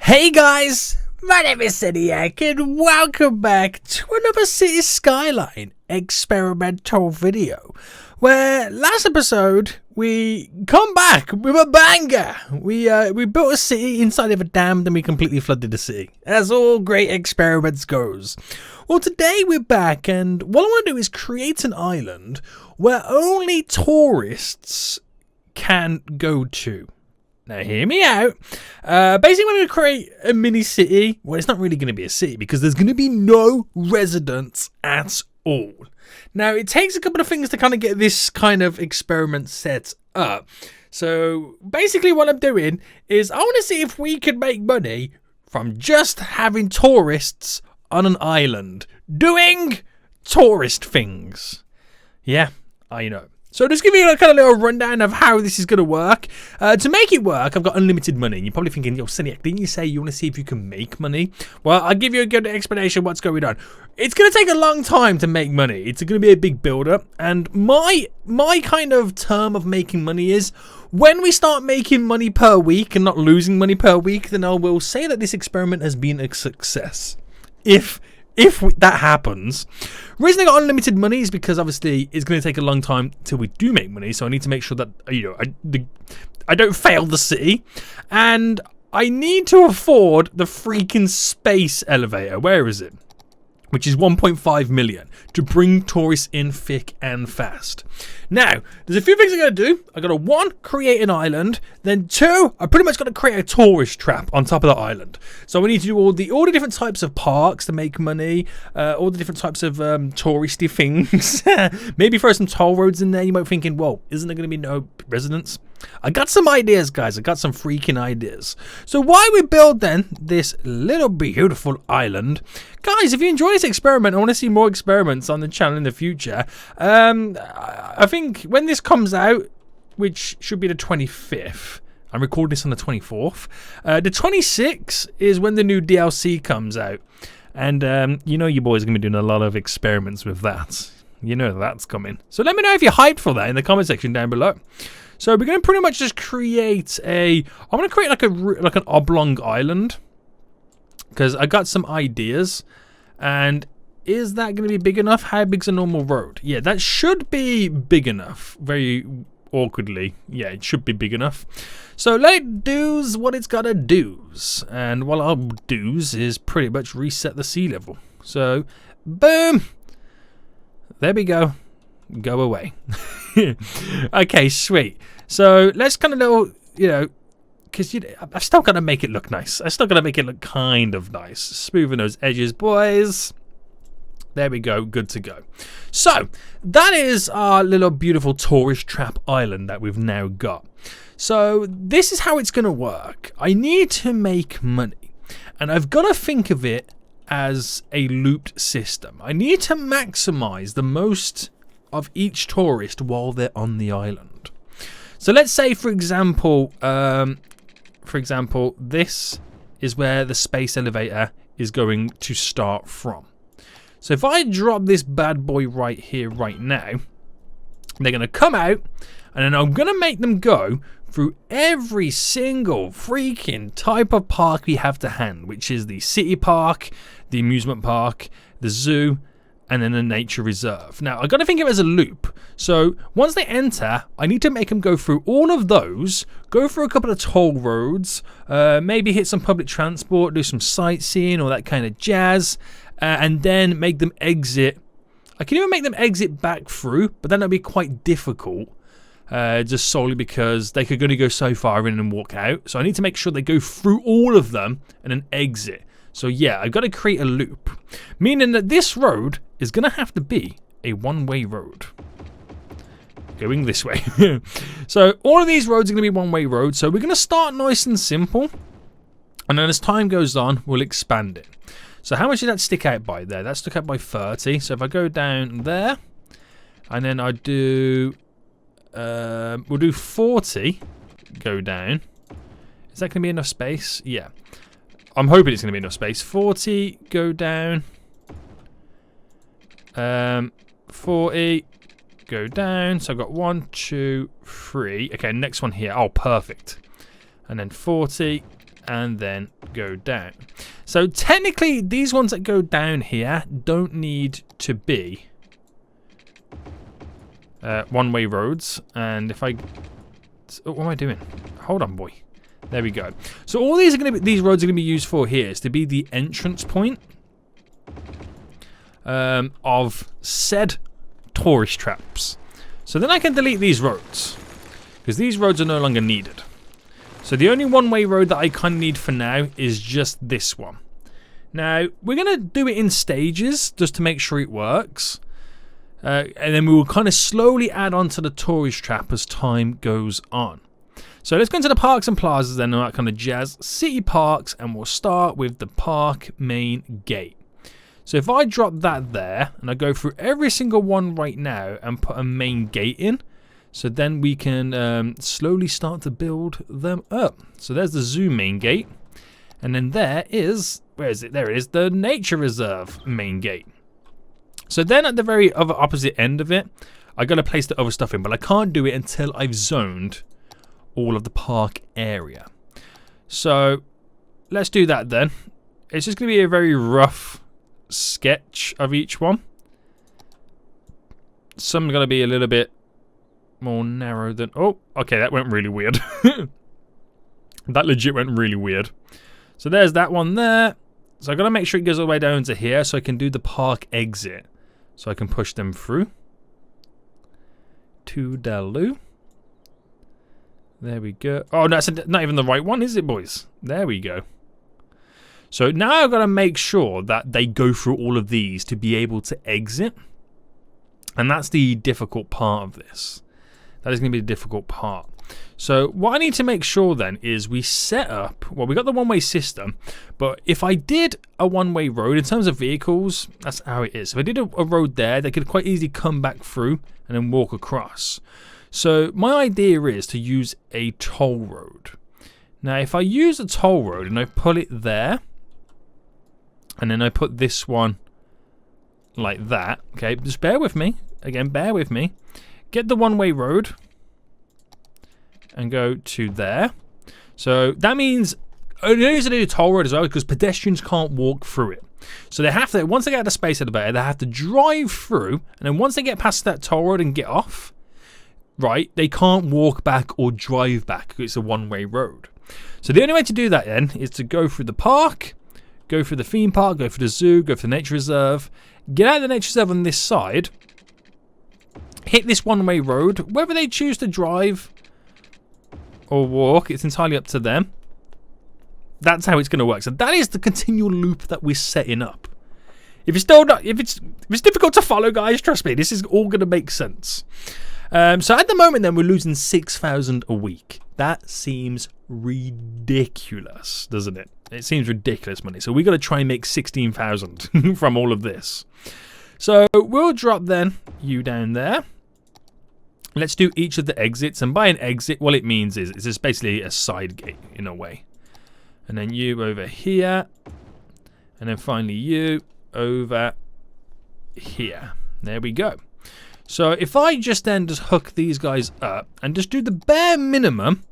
Hey guys, my name is Seniac and welcome back to another City Skyline experimental video, where last episode we come back with a banger. We built a city inside of a dam, then we completely flooded the city, as all great experiments goes. Well, today we're back, and what I want to do is create an island where only tourists can go to. Now, hear me out. Basically, we're going to create a mini city. Well, it's not really going to be a city because there's going to be no residents at all. Now, it takes a couple of things to kind of get this kind of experiment set up. So, basically, what I'm doing is I want to see if we can make money from just having tourists on an island doing tourist things. Yeah, I know. So just give you a kind of little rundown of how this is going to work. To make it work, I've got unlimited money. And you're probably thinking, yo, Seniac, didn't you say you want to see if you can make money? Well, I'll give you a good explanation of what's going on. It's going to take a long time to make money. It's going to be a big build-up. And my kind of term of making money is when we start making money per week and not losing money per week, then I will say that this experiment has been a success. If that happens. The reason I got unlimited money is because obviously it's going to take a long time till we do make money, so I need to make sure that I don't fail the city, and I need to afford the freaking space elevator. Where is it? Which is 1.5 million to bring tourists in thick and fast. Now, there's a few things I got to do. I got to, one, create an island. Then two, I pretty much got to create a tourist trap on top of the island. So we need to do all the different types of parks to make money, all the different types of touristy things. Maybe throw some toll roads in there. You might be thinking, whoa, isn't there going to be no residents? I got some ideas, guys. I got some freaking ideas. So why we build then this little beautiful island? Guys, if you enjoy this experiment, I want to see more experiments on the channel in the future. I think when this comes out, which should be the 25th, I'm recording this on the 24th. The 26th is when the new DLC comes out. And you know your boys are going to be doing a lot of experiments with that. You know that's coming. So let me know if you're hyped for that in the comment section down below. So we're going to pretty much just create I'm going to create like an oblong island, because I got some ideas. And is that going to be big enough? How big's a normal road? Yeah, that should be big enough. Very awkwardly. Yeah, it should be big enough. So let it do's what it's got to do's. And what I'll do's is pretty much reset the sea level. So, boom. There we go. Go away. Okay, sweet. So let's kind of little, because I've still got to make it look nice. I still got to make it look kind of nice. Smoothing those edges, boys. There we go. Good to go. So that is our little beautiful tourist trap island that we've now got. So this is how it's going to work. I need to make money, and I've got to think of it as a looped system. I need to maximize the most of each tourist while they're on the island. So let's say, for example, this is where the space elevator is going to start from. So if I drop this bad boy right here, right now, they're going to come out, and then I'm going to make them go through every single freaking type of park we have to hand, which is the city park, the amusement park, the zoo, and then the nature reserve. Now, I've got to think of it as a loop. So once they enter, I need to make them go through all of those, go through a couple of toll roads, maybe hit some public transport, do some sightseeing, all that kind of jazz, and then make them exit. I can even make them exit back through, but then that'll be quite difficult, just solely because they could only go so far in and walk out. So I need to make sure they go through all of them and then exit. So yeah, I've got to create a loop, meaning that this road is going to have to be a one-way road. Going this way. So all of these roads are going to be one-way roads. So we're going to start nice and simple. And then as time goes on, we'll expand it. So how much did that stick out by there? That stuck out by 30. So if I go down there, and then I do, we'll do 40, go down. Is that going to be enough space? Yeah. I'm hoping it's going to be enough space. 40, go down. 40, go down. So I've got 1, 2, 3. Okay, next one here. Oh, perfect. And then 40, and then go down. So technically these ones that go down here don't need to be one-way roads. And if I... Oh, what am I doing? Hold on, boy. There we go. So all these are going to be, these roads are going to be used for here is to be the entrance point of said tourist traps. So then I can delete these roads because these roads are no longer needed. So the only one-way road that I kind of need for now is just this one. Now we're going to do it in stages just to make sure it works. And then we will kind of slowly add on to the tourist trap as time goes on. So let's go into the parks and plazas then, and that kind of jazz. City parks, and we'll start with the park main gate. So if I drop that there, and I go through every single one right now and put a main gate in, so then we can slowly start to build them up. So there's the zoo main gate, and then there is, where is it? There it is, the nature reserve main gate. So then at the very other opposite end of it, I got to place the other stuff in, but I can't do it until I've zoned all of the park area. So let's do that then. It's just going to be a very rough sketch of each one. Some are going to be a little bit more narrow than... Oh, okay, that went really weird. That legit went really weird. So there's that one there. So I've got to make sure it goes all the way down to here so I can do the park exit. So I can push them through. Toodaloo. There we go. Oh, no, that's not even the right one, is it, boys? There we go. So now I've got to make sure that they go through all of these to be able to exit. And that's the difficult part of this. That is going to be the difficult part. So what I need to make sure then is we set up, well, we got the one-way system, but if I did a one-way road in terms of vehicles, that's how it is. If I did a road there, they could quite easily come back through and then walk across. So my idea is to use a toll road. Now if I use a toll road and I pull it there, and then I put this one like that, okay, just bear with me, again, bear with me. Get the one-way road and go to there. So that means only reason to do a toll road as well because pedestrians can't walk through it. So they have to, once they get out of the space elevator, they have to drive through, and then once they get past that toll road and get off, right, they can't walk back or drive back because it's a one-way road. So the only way to do that then is to go through the park, go through the theme park, go through the zoo, go through the nature reserve, get out of the nature reserve on this side, hit this one-way road. Whether they choose to drive or walk, it's entirely up to them. That's how it's going to work. So that is the continual loop that we're setting up. If it's still not, if it's difficult to follow, guys, trust me, this is all going to make sense. So at the moment, then, we're losing 6,000 a week. That seems ridiculous, doesn't it? It seems ridiculous money. So we got to try and make 16,000 from all of this. So we'll drop then you down there. Let's do each of the exits, and by an exit, what it means is it's just basically a side gate in a way. And then you over here, and then finally you over here. There we go. So if I just then just hook these guys up and just do the bare minimum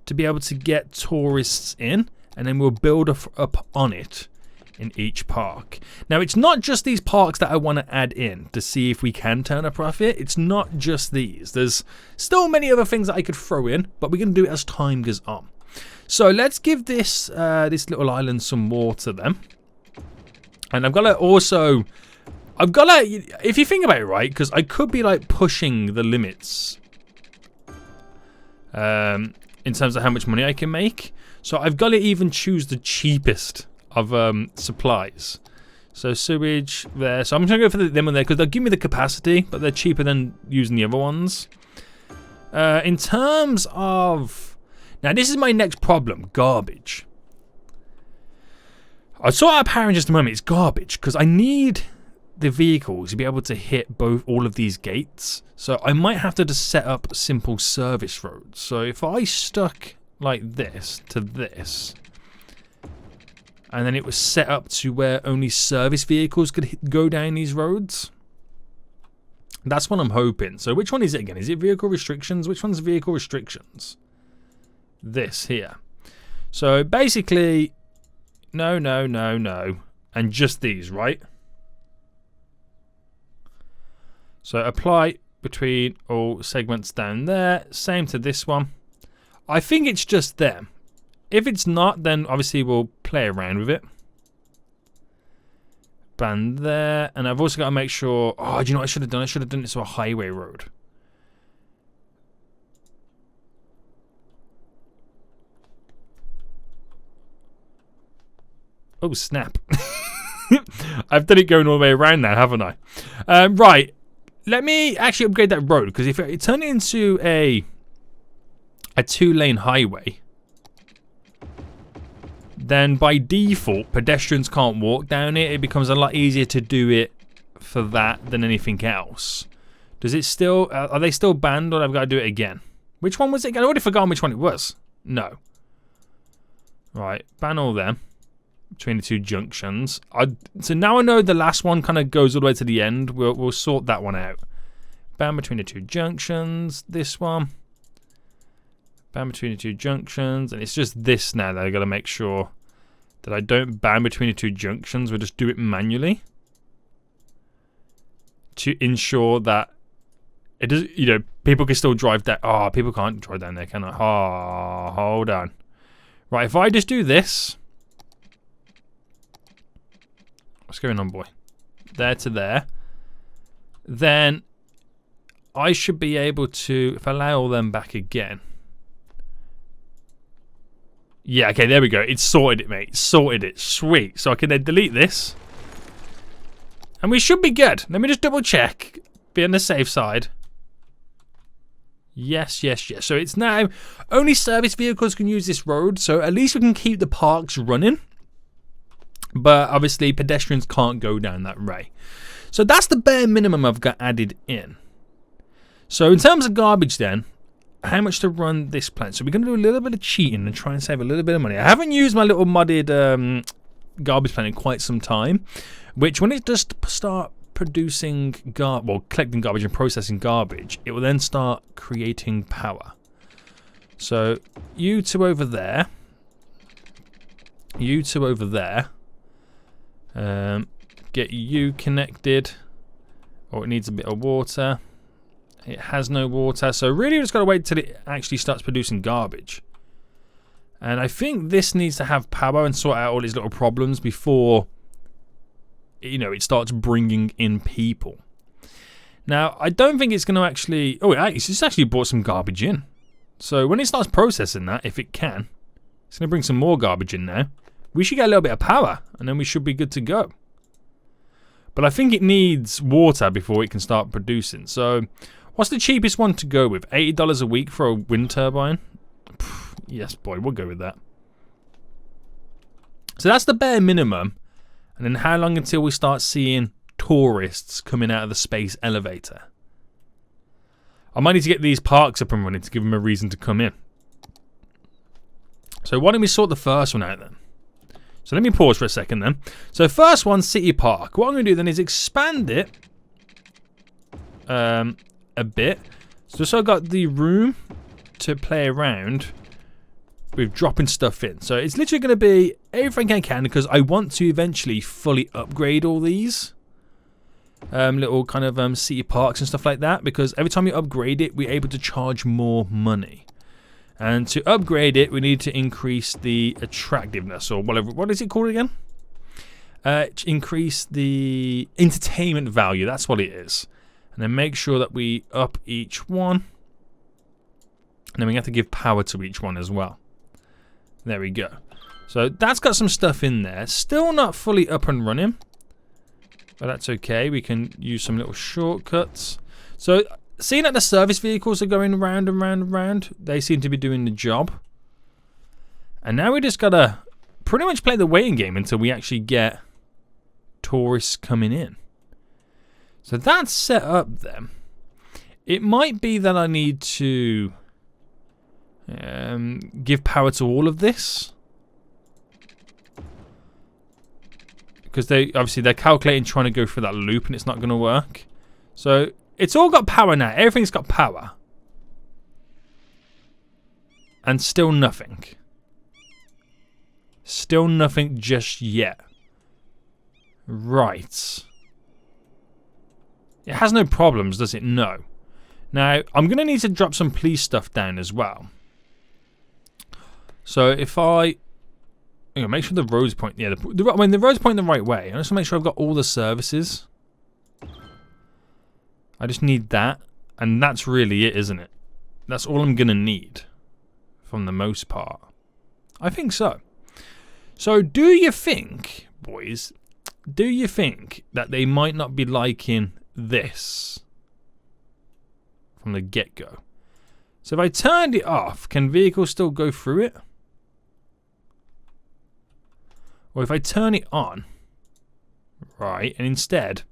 to be able to get tourists in, and then we'll build up on it in each park. Now it's not just these parks that I want to add in to see if we can turn a profit. It's not just these. There's still many other things that I could throw in, but we're going to do it as time goes on. So let's give this this little island some water then. And I've got to also, if you think about it, right, because I could be like pushing the limits in terms of how much money I can make. So I've got to even choose the cheapest of supplies. So sewage there. So I'm going to go for them on there because they'll give me the capacity, but they're cheaper than using the other ones. In terms of... Now this is my next problem. Garbage. I saw our power in just a moment. It's garbage because I need the vehicles to be able to hit all of these gates. So I might have to just set up simple service roads. So if I stuck like this to this, and then it was set up to where only service vehicles could go down these roads. That's what I'm hoping. So which one is it again? Is it vehicle restrictions? Which one's vehicle restrictions? This here. So basically, no, and just these, right? So apply between all segments down there. Same to this one. I think it's just them. If it's not, then obviously we'll play around with it. Ban there. And I've also got to make sure... Oh, do you know what I should have done? I should have done this to a highway road. Oh, snap. I've done it going all the way around now, haven't I? Right. Let me actually upgrade that road, because if it turned it into a 2-lane highway, then by default pedestrians can't walk down it. It becomes a lot easier to do it for that than anything else. Does it still... are they still banned, or have I got to do it again? Which one was it? I already forgotten which one it was. No. Right, ban all them between the 2 junctions. So now I know the last one kind of goes all the way to the end. We'll sort that one out. Ban between the 2 junctions. This one. Ban between the 2 junctions. And it's just this now that I've got to make sure that I don't ban between the 2 junctions. We'll just do it manually to ensure that it does, you know, people can still drive down. Oh, people can't drive down there, can I? Oh, hold on. Right, if I just do this. What's going on, boy? There to there. Then I should be able to, if I allow all them back again. Yeah, okay, there we go. It's sorted it, mate. Sorted it. Sweet. So I can then delete this. And we should be good. Let me just double check. Be on the safe side. Yes. So it's now only service vehicles can use this road. So at least we can keep the parks running. But obviously pedestrians can't go down that way. So that's the bare minimum I've got added in. So in terms of garbage then, how much to run this plant? So we're going to do a little bit of cheating and try and save a little bit of money. I haven't used my little modded garbage plant in quite some time, which when it does start producing collecting garbage and processing garbage, it will then start creating power. So you 2 over there. You 2 over there. Get you connected. Oh, it needs a bit of water. It has no water, so really we just got to wait till it actually starts producing garbage. And I think this needs to have power and sort out all its little problems before, you know, it starts bringing in people. Now, I don't think it's going to actually... Oh, it's actually brought some garbage in. So when it starts processing that, if it can, it's going to bring some more garbage in now. We should get a little bit of power, and then we should be good to go. But I think it needs water before it can start producing. So what's the cheapest one to go with? $80 a week for a wind turbine? Yes, boy, we'll go with that. So that's the bare minimum. And then how long until we start seeing tourists coming out of the space elevator? I might need to get these parks up and running to give them a reason to come in. So why don't we sort the first one out then? So let me pause for a second then. So first one, City Park. What I'm going to do then is expand it a bit. So I've got the room to play around with dropping stuff in. So it's literally going to be everything I can because I want to eventually fully upgrade all these little kind of city parks and stuff like that, because every time you upgrade it, we're able to charge more money. And to upgrade it, we need to increase the attractiveness, or whatever. What is it called again? Increase the entertainment value. That's what it is. And then make sure that we up each one. And then we have to give power to each one as well. There we go. So that's got some stuff in there. Still not fully up and running. But that's okay. We can use some little shortcuts. So... seeing that the service vehicles are going round and round and round, they seem to be doing the job. And now we just gotta pretty much play the waiting game until we actually get tourists coming in. So that's set up then. It might be that I need to give power to all of this. Because they're calculating trying to go through that loop and it's not going to work. So... it's all got power now. Everything's got power. And still nothing. Still nothing just yet. Right. It has no problems, does it? No. Now, I'm going to need to drop some police stuff down as well. So if I... make sure the roads point... Yeah, the roads point the right way. I just want to make sure I've got all the services. I just need that. And that's really it, isn't it? That's all I'm going to need. From the most part. I think so. So, do you think, boys... Do you think that they might not be liking this from the get-go? So if I turned it off, can vehicles still go through it? Or if I turn it on, right, and instead,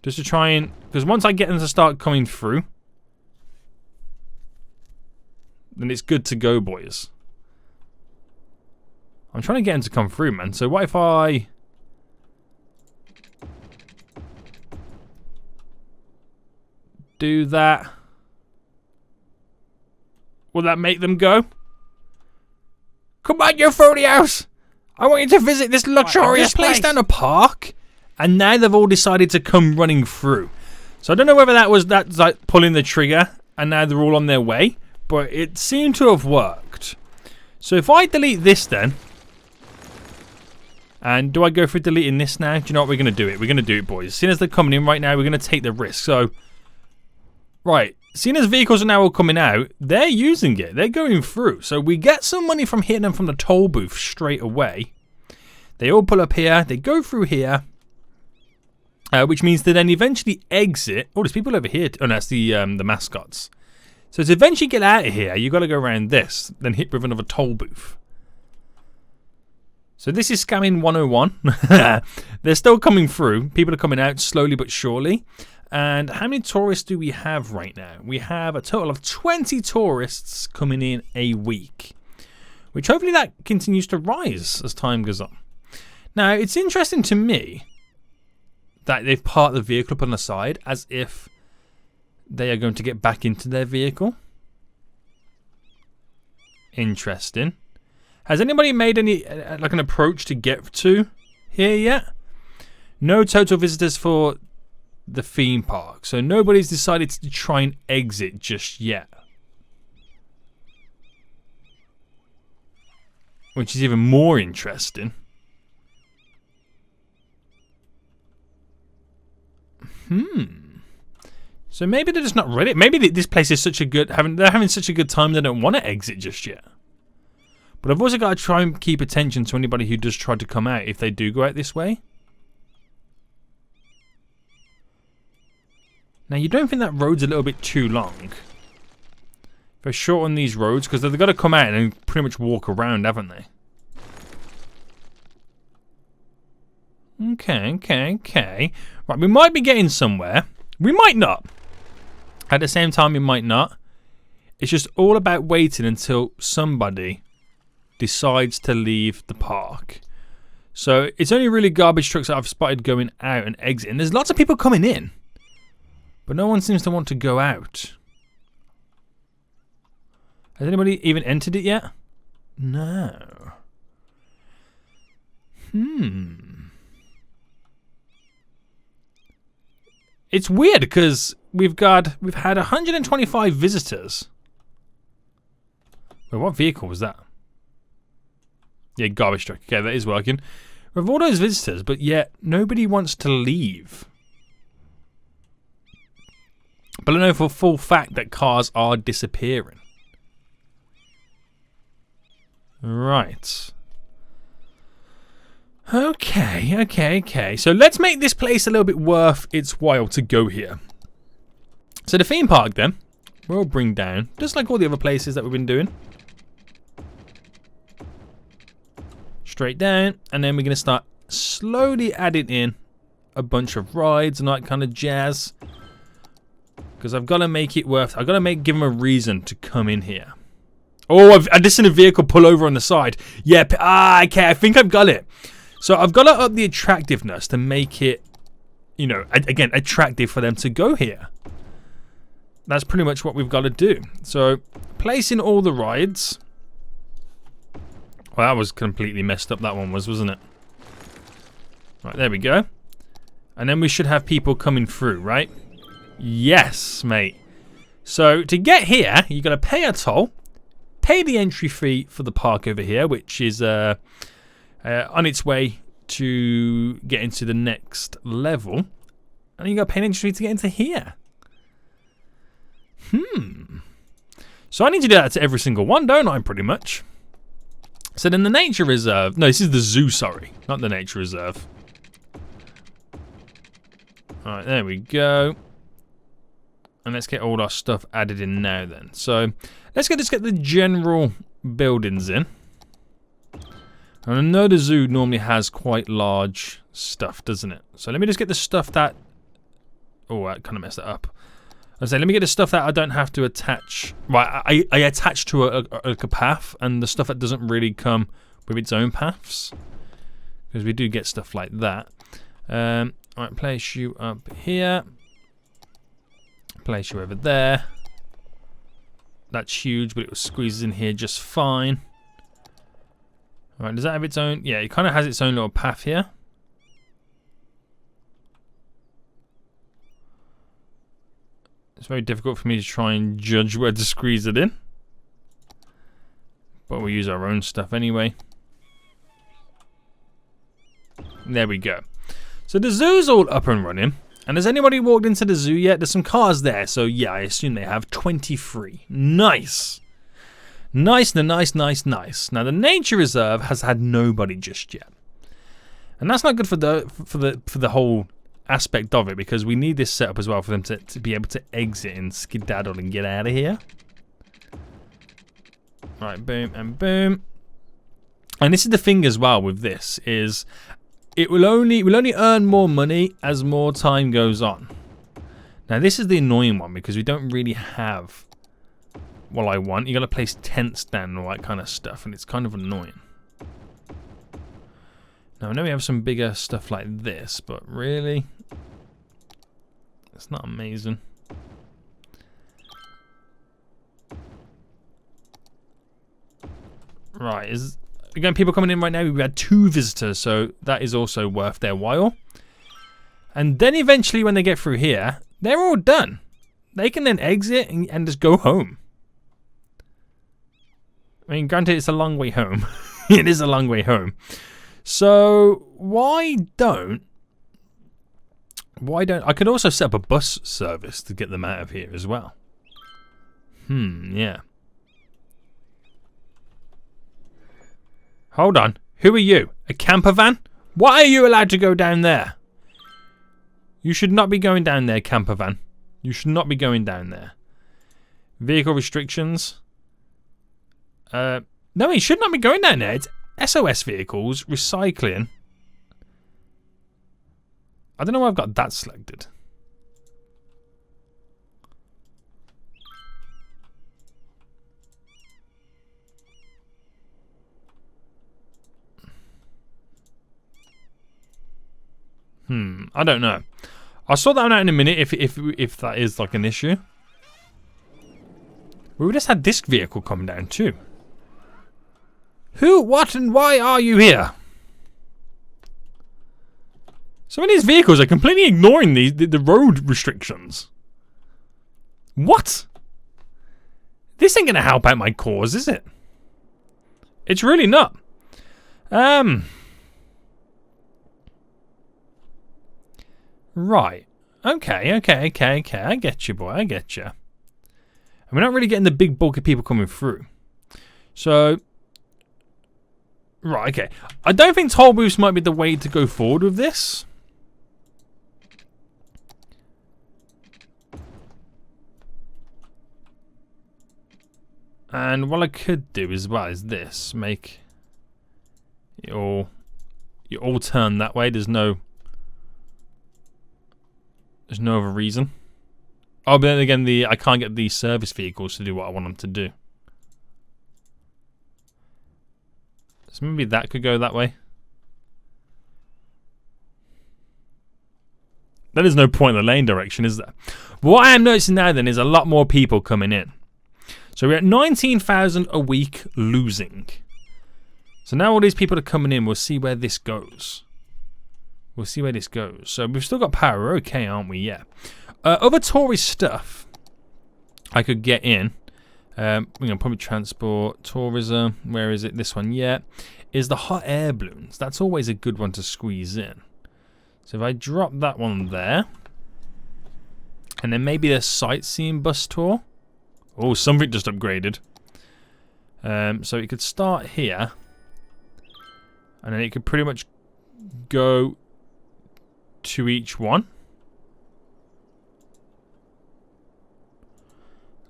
just to try and, because once I get them to start coming through, then it's good to go, boys. I'm trying to get him to come through, man. So what if I... do that? Will that make them go? Come on, you through the house! I want you to visit this luxurious place down the park. And now they've all decided to come running through. So I don't know whether that's like pulling the trigger and now they're all on their way. But it seemed to have worked. So if I delete this then... And do I go for deleting this now? Do you know what? We're going to do it. We're going to do it, boys. As soon as they're coming in right now, we're going to take the risk. So, right. Seeing as vehicles are now all coming out, they're using it. They're going through. So we get some money from hitting them from the toll booth straight away. They all pull up here. They go through here. Which means they then eventually exit. Oh, there's people over here. Oh, no, that's the mascots. So to eventually get out of here, you've got to go around this. Then hit with another toll booth. So this is scamming 101. They're still coming through. People are coming out slowly but surely. And how many tourists do we have right now? We have a total of 20 tourists coming in a week. Which hopefully that continues to rise as time goes on. Now, it's interesting to me that they've parked the vehicle up on the side as if they are going to get back into their vehicle. Interesting. Has anybody made any like an approach to get to here yet? No total visitors for the theme park. So nobody's decided to try and exit just yet. Which is even more interesting. So maybe they're just not ready. Maybe this place is such a good... They're having such a good time they don't want to exit just yet. But I've also got to try and keep attention to anybody who does try to come out if they do go out this way. Now, you don't think that road's a little bit too long? If I shorten these roads, because they've got to come out and pretty much walk around, haven't they? Okay. Right, we might be getting somewhere. We might not. At the same time, we might not. It's just all about waiting until somebody decides to leave the park. So it's only really garbage trucks that I've spotted going out and exiting. There's lots of people coming in, but no one seems to want to go out. Has anybody even entered it yet? No. It's weird because we've had 125 visitors. Wait, what vehicle was that? Yeah, garbage truck. Okay, that is working. We have all those visitors, but yet nobody wants to leave. But I know for a full fact that cars are disappearing. Right. Okay. So let's make this place a little bit worth its while to go here. So the theme park then, we'll bring down, just like all the other places that we've been doing. Straight down, and then we're going to start slowly adding in a bunch of rides and that kind of jazz. Because I've got to make it worth, I've got to give them a reason to come in here. Oh, I've just seen a vehicle pull over on the side. Yeah, okay, I think I've got it. So I've got to up the attractiveness to make it, you know, again, attractive for them to go here. That's pretty much what we've got to do. So placing all the rides. Well, that was completely messed up, that one was, wasn't it? Right, there we go. And then we should have people coming through, right? Yes, mate. So, to get here, you got to pay a toll, pay the entry fee for the park over here, which is on its way to get into the next level. And you got to pay an entry fee to get into here. So I need to do that to every single one, don't I, pretty much? So then the nature reserve... No, this is the zoo, sorry. Not the nature reserve. Alright, there we go. And let's get all our stuff added in now then. So, let's just get the general buildings in. And I know the zoo normally has quite large stuff, doesn't it? So let me just get the stuff that... Oh, I kind of messed that up. I say, let me get the stuff that I don't have to attach. Right, I attach to a path, and the stuff that doesn't really come with its own paths. Because we do get stuff like that. Alright, place you up here. Place you over there. That's huge, but it squeezes in here just fine. Alright, does that have its own? Yeah, it kind of has its own little path here. It's very difficult for me to try and judge where to squeeze it in. But we'll use our own stuff anyway. There we go. So the zoo's all up and running. And has anybody walked into the zoo yet? There's some cars there. So yeah, I assume they have 23. Nice. Nice. Now the nature reserve has had nobody just yet. And that's not good for the whole aspect of it, because we need this setup as well for them to be able to exit and skedaddle and get out of here. Right, boom and boom. And this is the thing as well with this, is it will only earn more money as more time goes on. Now this is the annoying one, because we don't really have what I want. You got to place tents down and all that kind of stuff, and it's kind of annoying. Now I know we have some bigger stuff like this, but really, it's not amazing. Right, again, people coming in right now. We've had 2 visitors, so that is also worth their while. And then eventually, when they get through here, they're all done. They can then exit and just go home. I mean, granted, it's a long way home. It is a long way home. So why don't I could also set up a bus service to get them out of here as well. Yeah. Hold on. Who are you? A camper van? Why are you allowed to go down there? You should not be going down there, camper van. You should not be going down there. Vehicle restrictions. No, he should not be going down there. It's SOS vehicles, recycling. I don't know why I've got that selected. I don't know. I'll sort that one out in a minute if that is like an issue. We just had this vehicle come down too. Who, what, and why are you here? Some of these vehicles are completely ignoring the road restrictions. What? This ain't gonna help out my cause, is it? It's really not. Right. Okay. I get you, boy. I get you. And we're not really getting the big bulk of people coming through. So... Right, okay. I don't think toll booths might be the way to go forward with this. And what I could do as well is this. Make it all... You all turn that way. There's no other reason. Oh, but then again, I can't get the service vehicles to do what I want them to do. So maybe that could go that way. There is no point in the lane direction, is there? But what I am noticing now then is a lot more people coming in. So we're at 19,000 a week losing. So now all these people are coming in. We'll see where this goes. We'll see where this goes. So we've still got power. We're okay, aren't we? Yeah. Other tourist stuff I could get in. Public transport, tourism. Where is it? This one, yeah. Is the hot air balloons. That's always a good one to squeeze in. So if I drop that one there. And then maybe a sightseeing bus tour. Oh, something just upgraded. So it could start here. And then it could pretty much go to each one.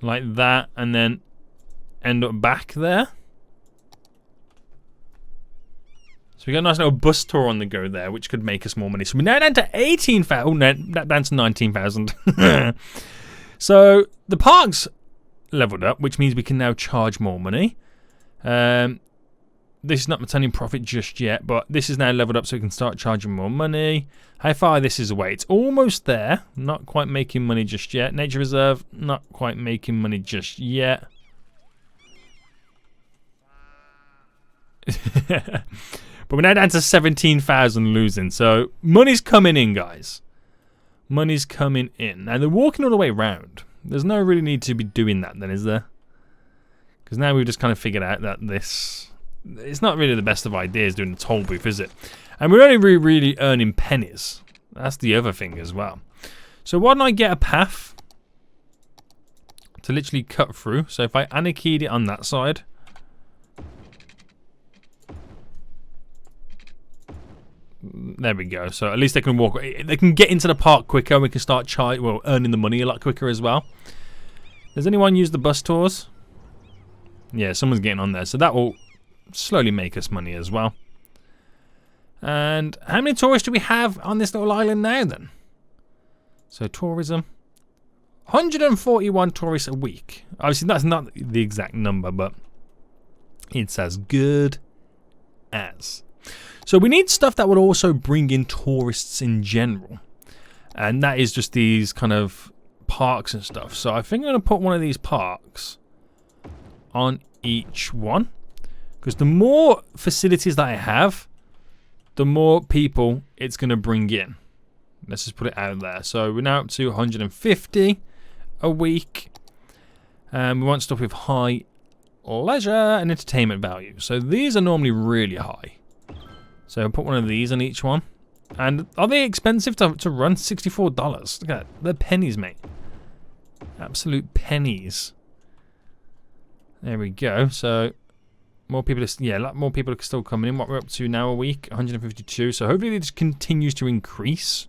Like that. And then end up back there. So we got a nice little bus tour on the go there, which could make us more money. So we're now down to 18,000. Oh, no, down to 19,000. So the park's leveled up, which means we can now charge more money. This is not returning profit just yet, but this is now leveled up so we can start charging more money. How far this is away? It's almost there. Not quite making money just yet. Nature Reserve, not quite making money just yet. But we're now down to 17,000 losing. So money's coming in, guys. Money's coming in. Now they're walking all the way around. There's no really need to be doing that then, is there? Because now we've just kind of figured out that this... It's not really the best of ideas doing the toll booth, is it? And we're only really earning pennies. That's the other thing as well. So why don't I get a path to literally cut through? So if I anarchied it on that side... There we go. So at least they can walk. They can get into the park quicker. We can start earning the money a lot quicker as well. Does anyone use the bus tours? Yeah, someone's getting on there. So that will slowly make us money as well. And how many tourists do we have on this little island now then? So tourism. 141 tourists a week. Obviously that's not the exact number, but it's as good as. So we need stuff that would also bring in tourists in general. And that is just these kind of parks and stuff. So I think I'm going to put one of these parks on each one. Because the more facilities that I have, the more people it's going to bring in. Let's just put it out there. So we're now up to 150 a week. And we want stuff with high leisure and entertainment value. So these are normally really high. So I'll put one of these on each one. And are they expensive to run? $64. Look at that. They're pennies, mate. Absolute pennies. There we go. So more people more people are still coming in. What we're up to now a week? 152. So hopefully it just continues to increase.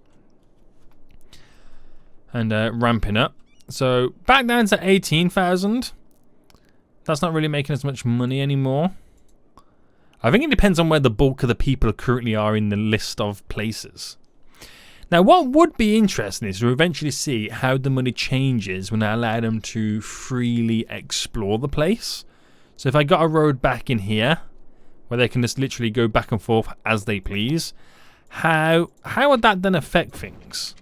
And ramping up. So back down to 18,000. That's not really making as much money anymore. I think it depends on where the bulk of the people currently are in the list of places. Now, what would be interesting is to eventually see how the money changes when I allow them to freely explore the place. So if I got a road back in here, where they can just literally go back and forth as they please, how would that then affect things?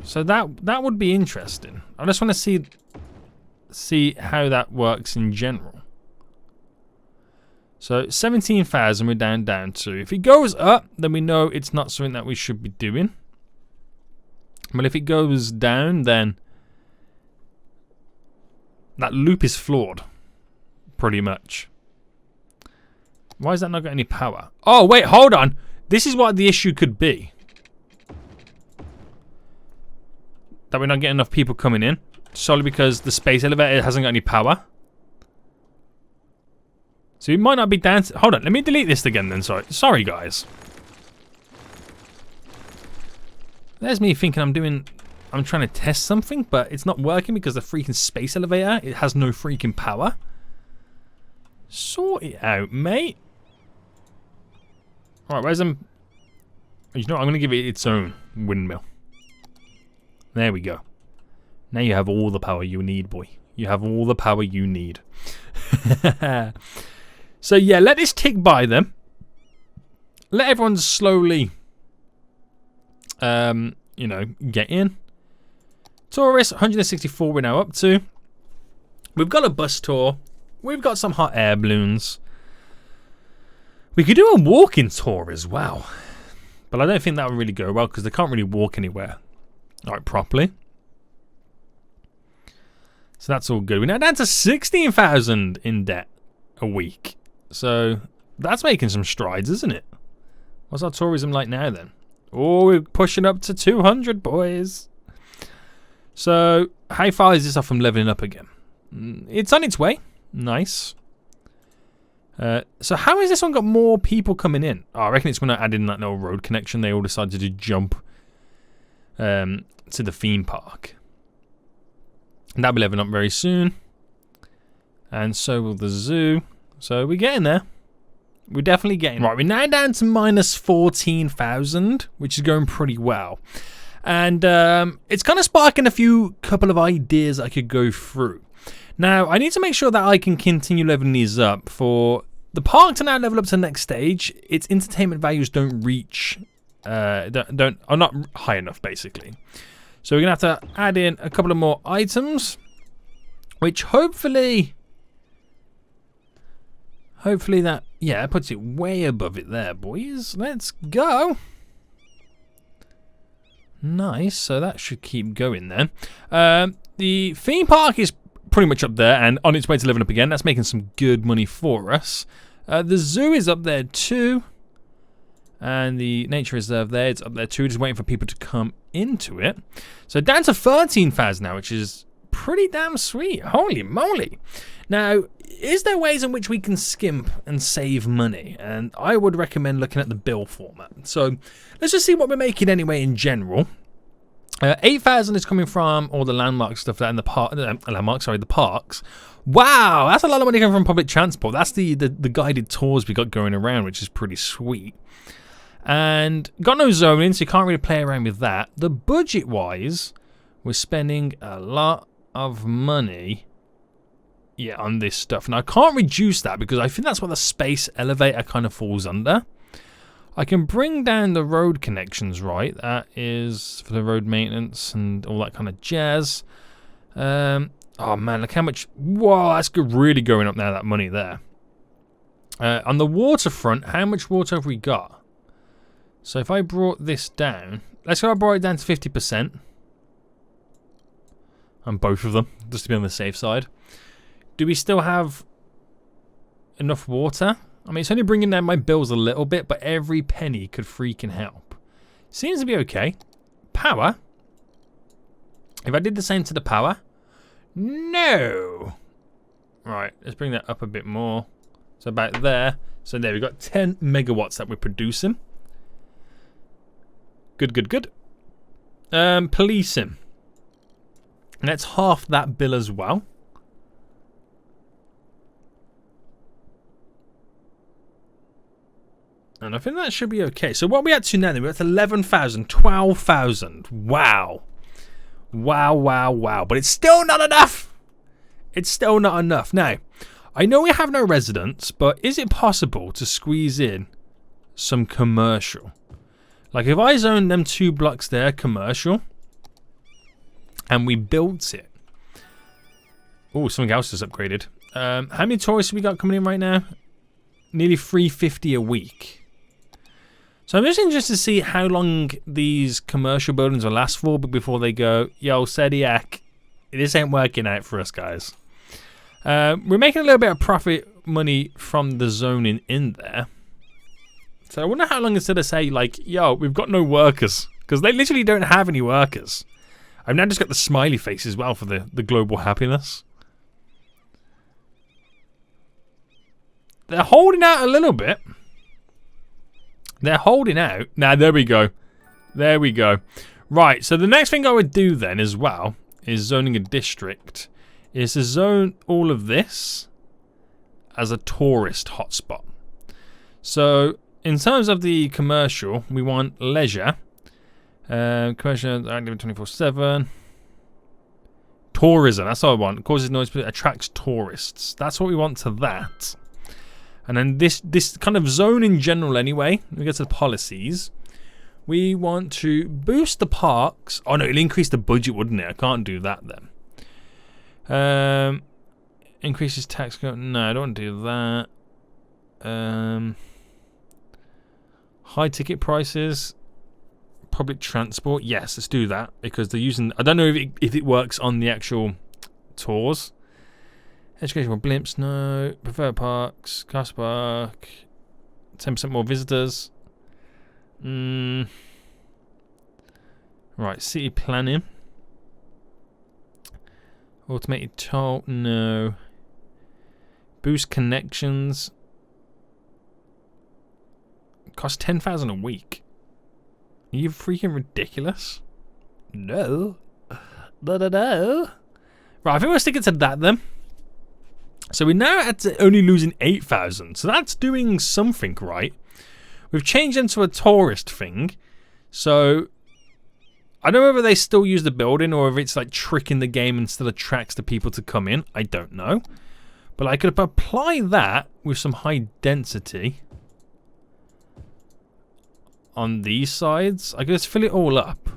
So that would be interesting. I just want to see how that works in general. So 17,000 we're down to. If it goes up, then we know it's not something that we should be doing. But if it goes down, then that loop is flawed, pretty much. Why has that not got any power? Oh, wait, hold on. This is what the issue could be. That we're not getting enough people coming in. Solely because the space elevator hasn't got any power. So it might not be down to... Hold on, let me delete this again then, sorry guys. There's me thinking I'm trying to test something, but it's not working because the freaking space elevator, it has no freaking power. Sort it out, mate. Alright, where's them... You know what, I'm going to give it its own windmill. There we go. Now you have all the power you need, boy. You have all the power you need. So yeah, let this tick by them. Let everyone slowly, you know, get in. Tourists, 164 we're now up to. We've got a bus tour. We've got some hot air balloons. We could do a walking tour as well. But I don't think that would really go well because they can't really walk anywhere properly. So that's all good. We're now down to 16,000 in debt a week. So that's making some strides, isn't it? What's our tourism like now then? Oh, we're pushing up to 200, boys. So how far is this off from leveling up again? It's on its way. Nice. So how has this one got more people coming in? Oh, I reckon it's when I added in that little road connection. They all decided to jump to the theme park. And that'll be leveling up very soon. And so will the zoo. So we're getting there. We're definitely getting... Right, we're now down to minus 14,000, which is going pretty well. And it's kind of sparking a couple of ideas I could go through. Now, I need to make sure that I can continue leveling these up. For the park to now level up to the next stage, its entertainment values don't reach... are not high enough, basically. So we're going to have to add in a couple of more items, which hopefully that, yeah, puts it way above it there, boys. Let's go. Nice, so that should keep going then. The theme park is pretty much up there and on its way to leveling up again. That's making some good money for us. The zoo is up there too. And the nature reserve there, it's up there too, just waiting for people to come into it. So down to 13,000 now, which is pretty damn sweet. Holy moly. Now, is there ways in which we can skimp and save money? And I would recommend looking at the bill format. So let's just see what we're making anyway in general. 8,000 is coming from all the landmark stuff there in the the parks. Wow, that's a lot of money coming from public transport. That's the guided tours we got going around, which is pretty sweet. And got no zoning, so you can't really play around with that. The budget-wise, we're spending a lot of money, yeah, on this stuff. Now, I can't reduce that because I think that's what the space elevator kind of falls under. I can bring down the road connections, right? That is for the road maintenance and all that kind of jazz. Oh, man, look how much... Whoa, that's really going up now, that money there. On the waterfront, how much water have we got? So if I brought this down, let's go, I brought it down to 50%. On both of them, just to be on the safe side. Do we still have enough water? I mean, it's only bringing down my bills a little bit, but every penny could freaking help. Seems to be okay. Power. If I did the same to the power. No. Right, let's bring that up a bit more. So about there. So there, we've got 10 megawatts that we're producing. Good, good, good. Policing. And that's half that bill as well. And I think that should be okay. So what are we at to now then? We're at 11,000, 12,000. Wow. Wow, wow, wow. But it's still not enough. It's still not enough. Now, I know we have no residents, but is it possible to squeeze in some commercial? Like if I zone them 2 blocks there, commercial, and we built it. Oh, something else is upgraded. How many tourists have we got coming in right now? Nearly 350 a week. So I'm just interested to see how long these commercial buildings will last for before they go, yo, Sediak, this ain't working out for us, guys. We're making a little bit of profit money from the zoning in there. So I wonder how long until they say, like, yo, we've got no workers. Because they literally don't have any workers. I've now just got the smiley face as well for the global happiness. They're holding out a little bit. They're holding out. Now, there we go. There we go. Right, so the next thing I would do then as well is zoning a district. Is to zone all of this as a tourist hotspot. So, in terms of the commercial, we want leisure. Commercial, active 24/7. Tourism, that's what I want. Causes noise, but attracts tourists. That's what we want to that. And then this kind of zone in general anyway, we get to the policies. We want to boost the parks. Oh no, it'll increase the budget, wouldn't it? I can't do that then. Increases tax. No, I don't want to do that. High ticket prices. Public transport. Yes, let's do that. Because they're using... I don't know if it works on the actual tours. Educational blimps, no. Preferred parks. Car park. 10% more visitors. Right, city planning. Automated toll, no. Boost connections. Cost 10,000 a week. Are you freaking ridiculous? No. No. Right, I think we're sticking to that then. So we're now at only losing 8,000. So that's doing something right. We've changed into a tourist thing. So I don't know whether they still use the building or if it's like tricking the game and still attracts the people to come in. I don't know. But I could apply that with some high density on these sides. I could just fill it all up.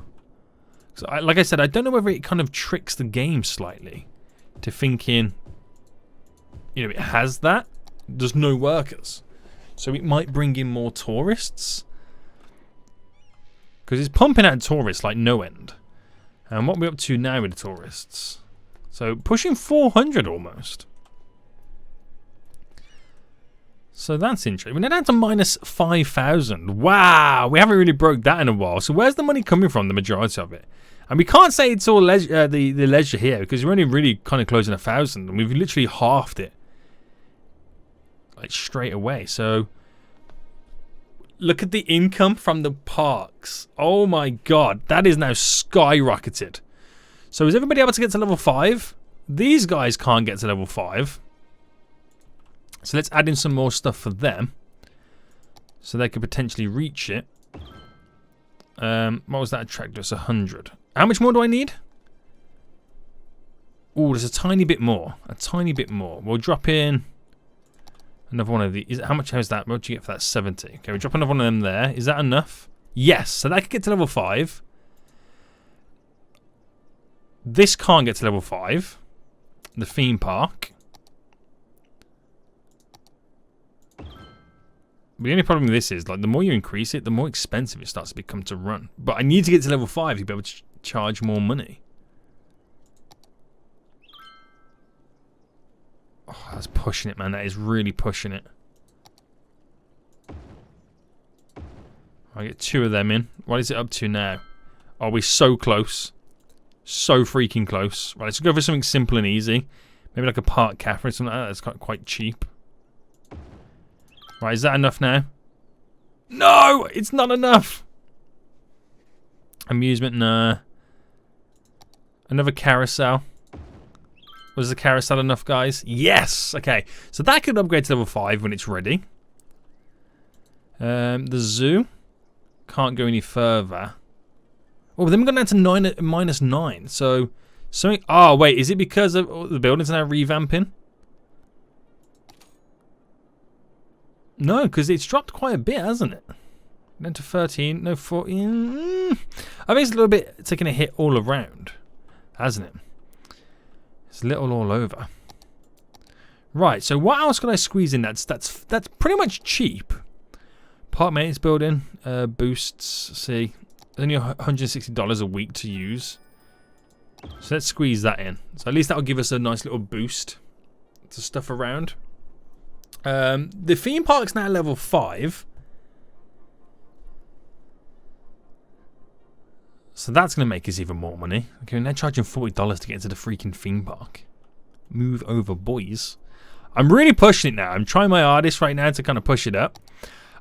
So like I said, I don't know whether it kind of tricks the game slightly to thinking, you know, it has that. There's no workers. So it might bring in more tourists. Because it's pumping out tourists like no end. And what are we up to now with the tourists? So pushing 400 almost. So that's interesting. We're down to minus 5,000. Wow, we haven't really broke that in a while. So where's the money coming from, the majority of it? And we can't say it's all the leisure here because we're only really kind of closing 1,000. And we've literally halved it. Like straight away. So look at the income from the parks. Oh my god, that is now skyrocketed. So is everybody able to get to level 5? These guys can't get to level 5. So let's add in some more stuff for them. So they could potentially reach it. What was that attractor? It's 100. How much more do I need? Oh, there's a tiny bit more. A tiny bit more. We'll drop in another one of these. How much is that? What do you get for that? 70. Okay, we'll drop another one of them there. Is that enough? Yes. So that could get to level 5. This can't get to level 5. The theme park. But the only problem with this is, like, the more you increase it, the more expensive it starts to become to run. But I need to get to level 5 to be able to charge more money. Oh, that's pushing it, man. That is really pushing it. I get 2 of them in. What is it up to now? Oh, we're so close. So freaking close. Right, let's go for something simple and easy. Maybe like a park cafe or something like that. That's quite cheap. Right, is that enough now? No! It's not enough! Amusement, nah. Another carousel. Was the carousel enough, guys? Yes! Okay, so that could upgrade to level 5 when it's ready. The zoo. Can't go any further. Oh, then we're going down to -9. So, something... Oh, wait, is it because of the buildings are now revamping? No, because it's dropped quite a bit, hasn't it? Down to 13, no 14. I think it's a little bit taking a hit all around, hasn't it? It's a little all over. Right, so what else can I squeeze in that's pretty much cheap? Park maintenance building, boosts, see. Only $160 a week to use. So let's squeeze that in. So at least that'll give us a nice little boost to stuff around. The theme park's now level 5. So that's going to make us even more money. Okay, they're charging $40 to get into the freaking theme park. Move over, boys. I'm really pushing it now. I'm trying my hardest right now to kind of push it up.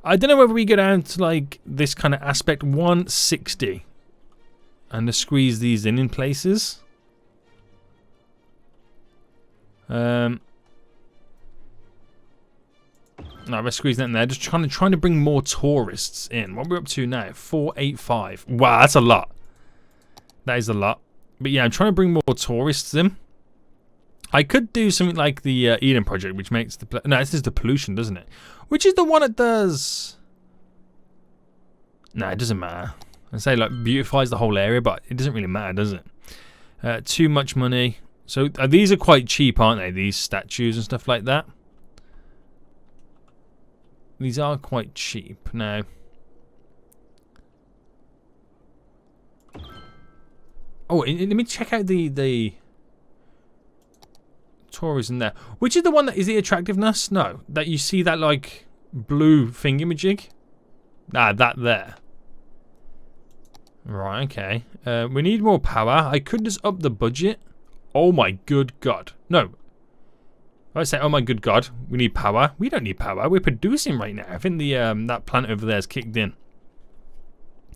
I don't know whether we go down to like this kind of aspect 160 and to squeeze these in places. No, we're squeezing that in there. Just trying to bring more tourists in. What are we up to now? 485. Wow, that's a lot. That is a lot. But yeah, I'm trying to bring more tourists in. I could do something like the Eden project, which makes the... No, this is the pollution, doesn't it? Which is the one that does... No, it doesn't matter. I say like beautifies the whole area, but it doesn't really matter, does it? Too much money. So these are quite cheap, aren't they? These statues and stuff like that. These are quite cheap. Now, Oh, let me check out the tourism there. Which is the one that is the attractiveness? No, that you see that like blue thingamajig. Ah, that there. Right, okay. We need more power. I could just up the budget. Oh my good god. No. I say, oh my good god, we need power. We don't need power. We're producing right now. I think the that plant over there is kicked in.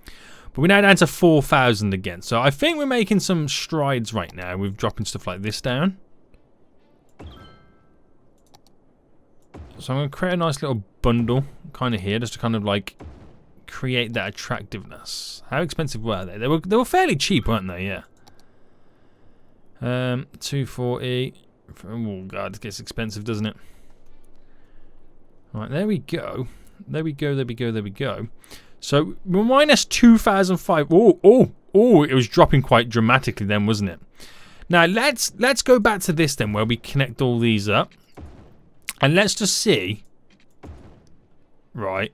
But we're now down to 4,000 again. So I think we're making some strides right now. We're dropping stuff like this down. So I'm going to create a nice little bundle kind of here just to kind of like create that attractiveness. How expensive were they? They were fairly cheap, weren't they? Yeah. 240. Oh god, it gets expensive, doesn't it? Right, there we go. There we go, there we go, there we go. So we're minus 2,005. Oh, it was dropping quite dramatically then, wasn't it? Now let's go back to this then, where we connect all these up. And let's just see, right,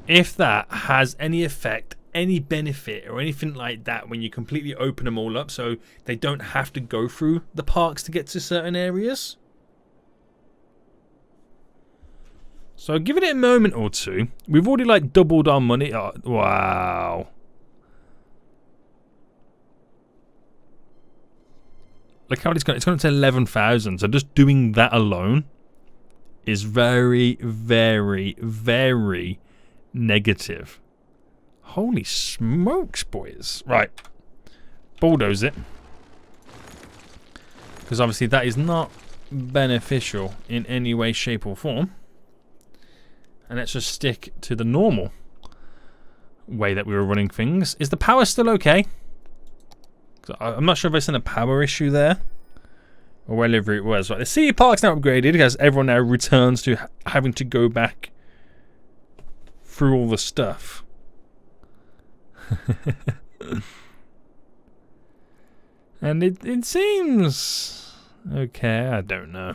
if that has any effect, any benefit or anything like that when you completely open them all up so they don't have to go through the parks to get to certain areas. So give it a moment or two. We've already like doubled our money. Oh, wow. Look how it's gone up to 11,000. So just doing that alone is very, very, very negative. Holy smokes, boys. Right. Bulldoze it. Because obviously that is not beneficial in any way, shape or form. And let's just stick to the normal way that we were running things. Is the power still okay? I'm not sure if it's in a power issue there. Or wherever it was. Right, the city park's now upgraded because everyone now returns to having to go back through all the stuff. And it seems okay. I don't know.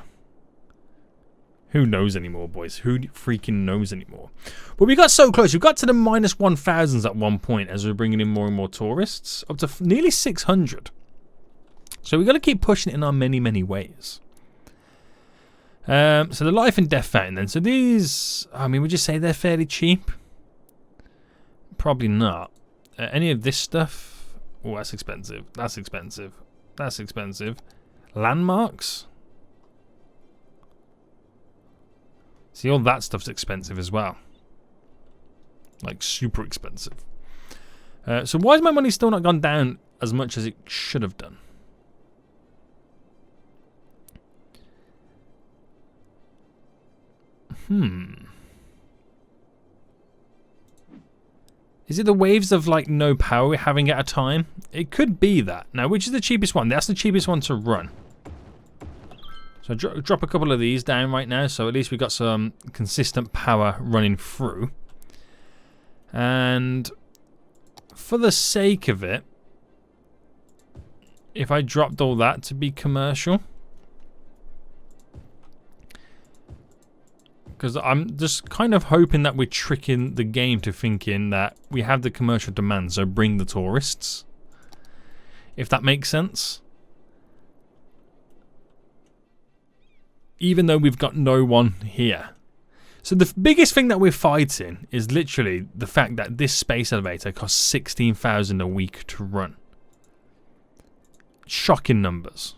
Who knows anymore, boys? Who freaking knows anymore? But we got so close. We got to the minus 1,000s at one point as we were bringing in more and more tourists, up to nearly 600. So we've got to keep pushing it in our many, many ways. So the life and death fountain then. So these, I mean, would you say they're fairly cheap? Probably not. Any of this stuff? Oh, that's expensive. That's expensive. That's expensive. Landmarks? See, all that stuff's expensive as well. Like, super expensive. So why has my money still not gone down as much as it should have done? Is it the waves of like no power we're having at a time? It could be that. Now, which is the cheapest one? That's the cheapest one to run. So drop a couple of these down right now, so at least we've got some consistent power running through. And for the sake of it, if I dropped all that to be commercial, because I'm just kind of hoping that we're tricking the game to thinking that we have the commercial demand, so bring the tourists. If that makes sense. Even though we've got no one here. So the biggest thing that we're fighting is literally the fact that this space elevator costs 16,000 a week to run. Shocking numbers.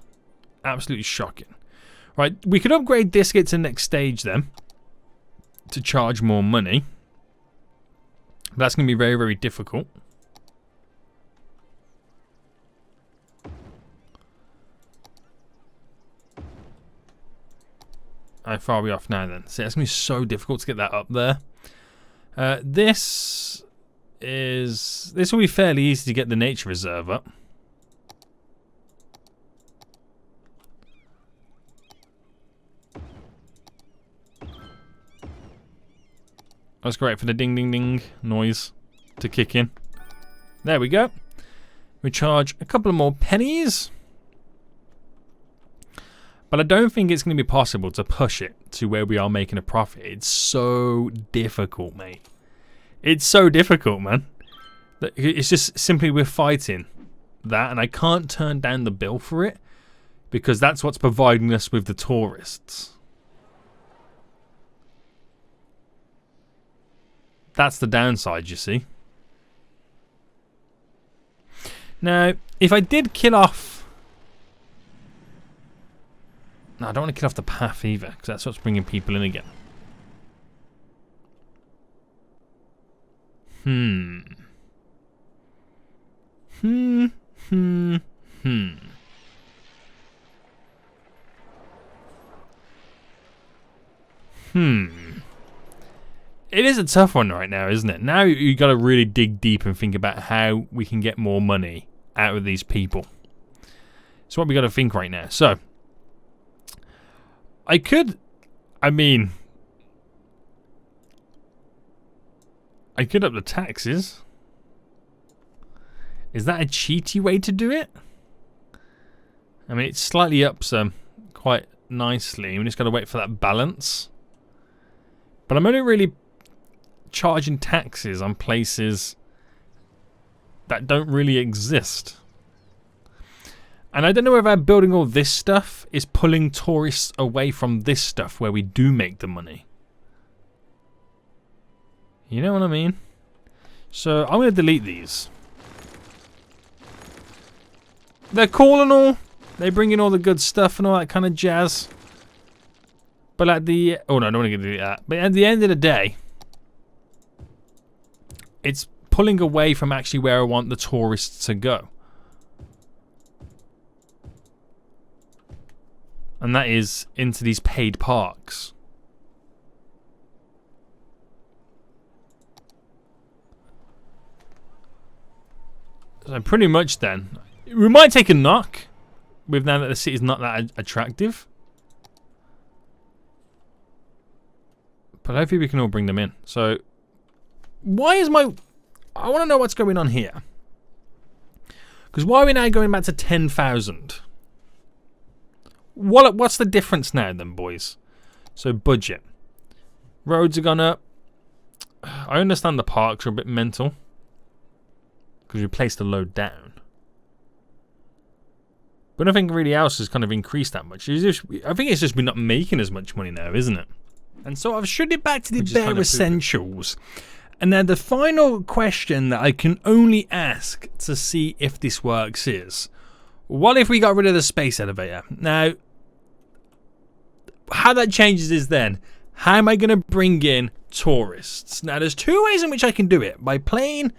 Absolutely shocking. Right, we could upgrade this, get to the next stage then, to charge more money. That's going to be very, very difficult. How far are we off now then? See, that's going to be so difficult to get that up there. This will be fairly easy to get the nature reserve up. That's great for the ding ding ding noise to kick in. There we go. We charge a couple of more pennies. But I don't think it's going to be possible to push it to where we are making a profit. It's so difficult, mate. It's so difficult, man. It's just simply we're fighting that, and I can't turn down the bill for it because that's what's providing us with the tourists. That's the downside, you see. Now, if I did kill off... No, I don't want to kill off the path either, because that's what's bringing people in again. It is a tough one right now, isn't it? Now you got to really dig deep and think about how we can get more money out of these people. It's what we got to think right now. So, I could up the taxes. Is that a cheaty way to do it? I mean, it slightly ups them quite nicely. We just got to wait for that balance. But I'm only really charging taxes on places that don't really exist. And I don't know whether building all this stuff is pulling tourists away from this stuff where we do make the money. You know what I mean? So I'm going to delete these. They're cool and all. They bring in all the good stuff and all that kind of jazz. But at the... Oh no, I don't want to do that. But at the end of the day, it's pulling away from actually where I want the tourists to go. And that is into these paid parks. So pretty much then, we might take a knock with now that the city's not that attractive. But hopefully we can all bring them in. So, why is my... I want to know what's going on here. Because why are we now going back to 10,000? What's the difference now then, boys? So, budget. Roads have gone up. I understand the parks are a bit mental. Because we placed the load down. But nothing really else has kind of increased that much. I think it's just we're not making as much money now, isn't it? And so I've shut it back to the bare essentials. And then the final question that I can only ask to see if this works is, what if we got rid of the space elevator? Now, how that changes is then, how am I going to bring in tourists? Now, there's two ways in which I can do it. By plane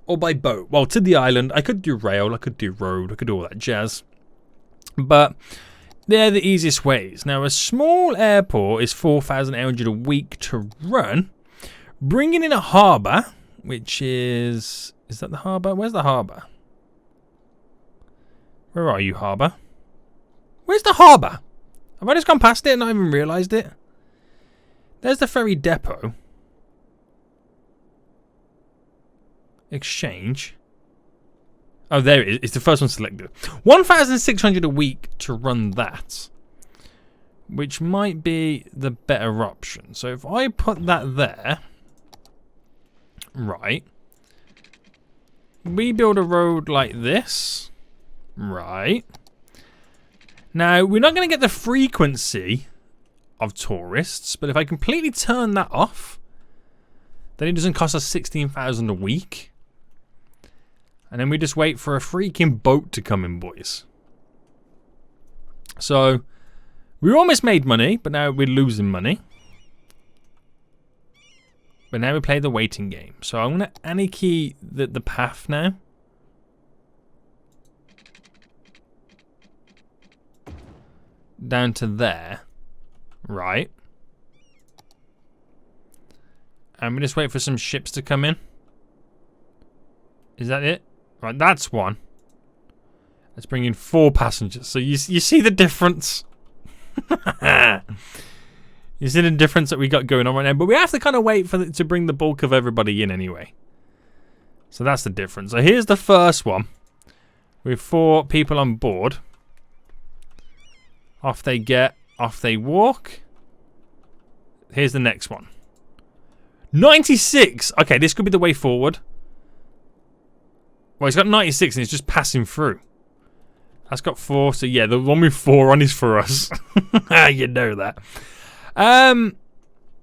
or by boat. Well, to the island, I could do rail, I could do road, I could do all that jazz. But they're the easiest ways. Now, a small airport is 4,800 a week to run. Bringing in a harbour, which is... Is that the harbour? Where's the harbour? Where are you, harbour? Where's the harbour? Have I just gone past it and not even realised it? There's the ferry depot. Exchange. Oh, there it is. It's the first one selected. 1,600 a week to run that. Which might be the better option. So if I put that there... Right. We build a road like this. Right. Now, we're not going to get the frequency of tourists, but if I completely turn that off, then it doesn't cost us 16,000 a week. And then we just wait for a freaking boat to come in, boys. So, we almost made money, but now we're losing money. But now we play the waiting game. So I'm going to anarchy the path now. Down to there. Right. And we just wait for some ships to come in. Is that it? Right, that's one. Let's bring in 4 passengers. So you see the difference? You see the difference that we got going on right now? But we have to kind of wait for to bring the bulk of everybody in anyway. So that's the difference. So here's the first one. With 4 people on board. Off they get. Off they walk. Here's the next one. 96! Okay, this could be the way forward. Well, it's got 96 and it's just passing through. That's got 4, so yeah, the one with 4 on is for us. You know that.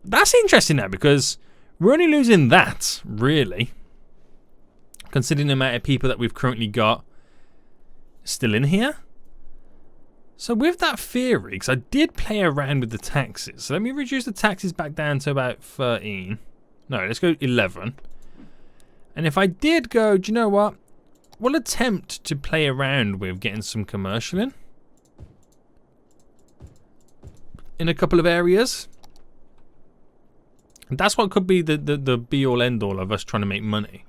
That's interesting now, because we're only losing that, really. Considering the amount of people that we've currently got still in here. So with that theory, because I did play around with the taxes. So let me reduce the taxes back down to about 13. No, let's go 11. And if I did go, do you know what? We'll attempt to play around with getting some commercial in a couple of areas. And that's what could be the be-all, end-all of us trying to make money.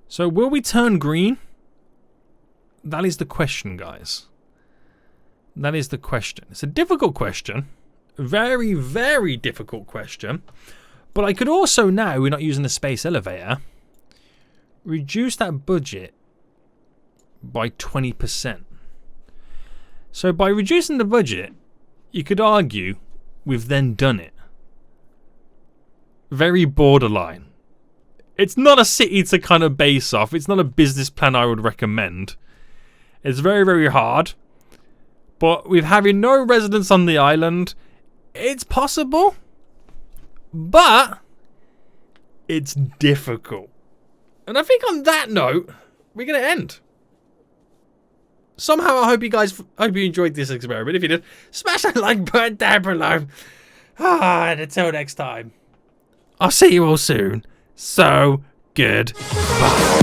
So will we turn green? That is the question, guys. That is the question. It's a difficult question. Very, very difficult question. But I could also, now we're not using the space elevator, reduce that budget by 20%. So by reducing the budget, you could argue we've then done it. Very borderline. It's not a city to kind of base off. It's not a business plan I would recommend. It's very, very hard. But with having no residents on the island, it's possible. But it's difficult. And I think on that note, we're going to end. Somehow I hope you enjoyed this experiment. If you did, smash that like button down below. And until next time, I'll see you all soon. So good. Bye.